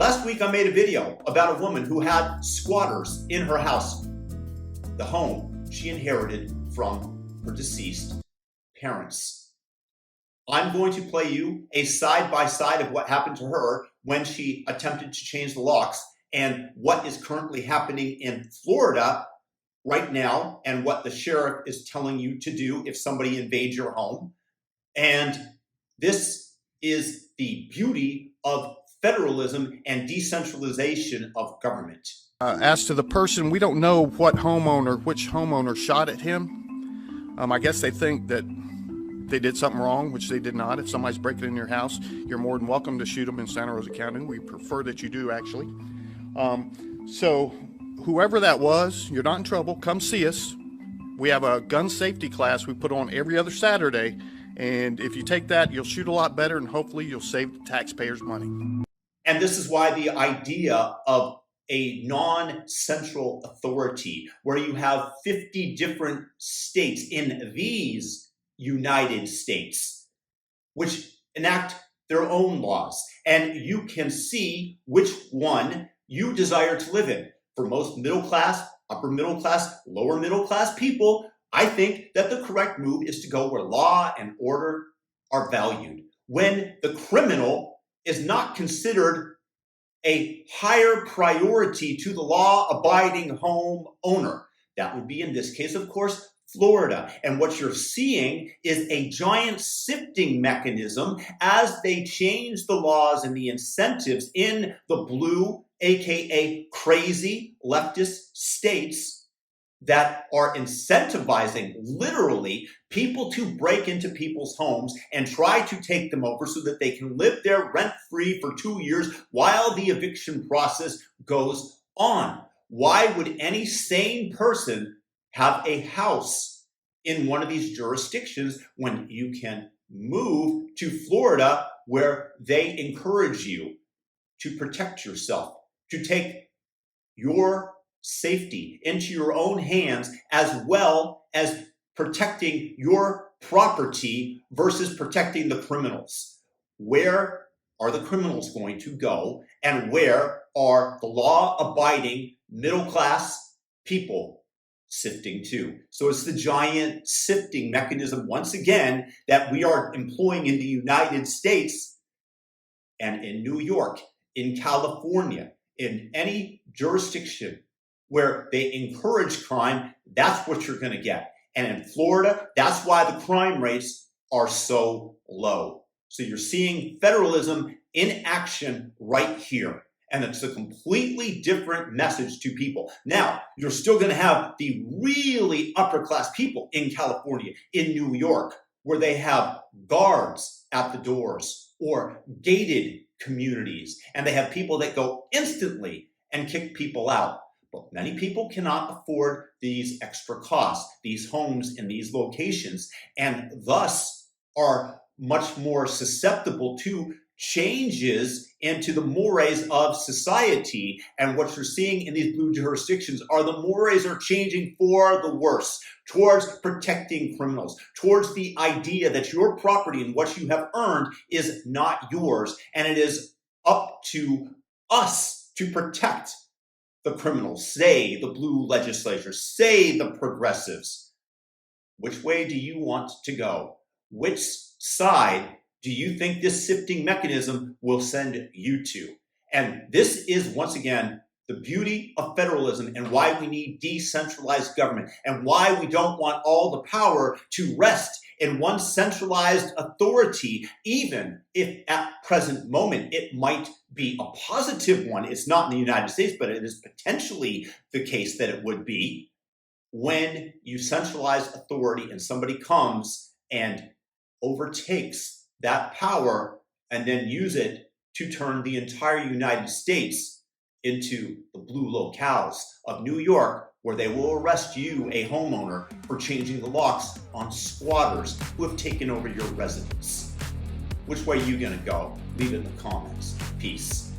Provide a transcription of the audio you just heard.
Last week I made a video about a woman who had squatters in her house, the home she inherited from her deceased parents. I'm going to play you a side-by-side of what happened to her when she attempted to change the locks and what is currently happening in Florida right now and what the sheriff is telling you to do if somebody invades your home. And this is the beauty of federalism and decentralization of government. As to the person, we don't know which homeowner shot at him. I guess they think that they did something wrong, which they did not. If somebody's breaking in your house, you're more than welcome to shoot them in Santa Rosa County. We prefer that you do, actually. So whoever that was, you're not in trouble. Come see us. We have a gun safety class we put on every other Saturday. And if you take that, you'll shoot a lot better, and hopefully you'll save the taxpayers money. And this is why the idea of a non-central authority, where you have 50 different states in these United States, which enact their own laws, and you can see which one you desire to live in. For most middle class, upper middle class, lower middle class people, I think that the correct move is to go where law and order are valued. When the criminal is not considered a higher priority to the law-abiding homeowner. That would be, in this case, of course, Florida. And what you're seeing is a giant sifting mechanism as they change the laws and the incentives in the blue, aka crazy leftist states that are incentivizing, literally, people to break into people's homes and try to take them over so that they can live there rent-free for 2 years while the eviction process goes on. Why would any sane person have a house in one of these jurisdictions when you can move to Florida, where they encourage you to protect yourself, to take your safety into your own hands, as well as protecting your property versus protecting the criminals? Where are the criminals going to go, and where are the law-abiding middle-class people sifting to? So it's the giant sifting mechanism, once again, that we are employing in the United States and in New York, in California, in any jurisdiction where they encourage crime. That's what you're going to get. And in Florida, that's why the crime rates are so low. So you're seeing federalism in action right here. And it's a completely different message to people. Now, you're still going to have the really upper class people in California, in New York, where they have guards at the doors or gated communities. And they have people that go instantly and kick people out. But many people cannot afford these extra costs, these homes in these locations, and thus are much more susceptible to changes into the mores of society. And what you're seeing in these blue jurisdictions are the mores are changing for the worse, towards protecting criminals, towards the idea that your property and what you have earned is not yours, and it is up to us to protect the criminals, say the blue legislature, say the progressives. Which way do you want to go? Which side do you think this sifting mechanism will send you to? And this is, once again, the beauty of federalism and why we need decentralized government and why we don't want all the power to rest in one centralized authority, even if at present moment it might be a positive one. It's not in the United States, but it is potentially the case that it would be. When you centralize authority and somebody comes and overtakes that power and then use it to turn the entire United States into the blue locales of New York, where they will arrest you, a homeowner, for changing the locks on squatters who have taken over your residence. Which way are you going to go? Leave it in the comments. Peace.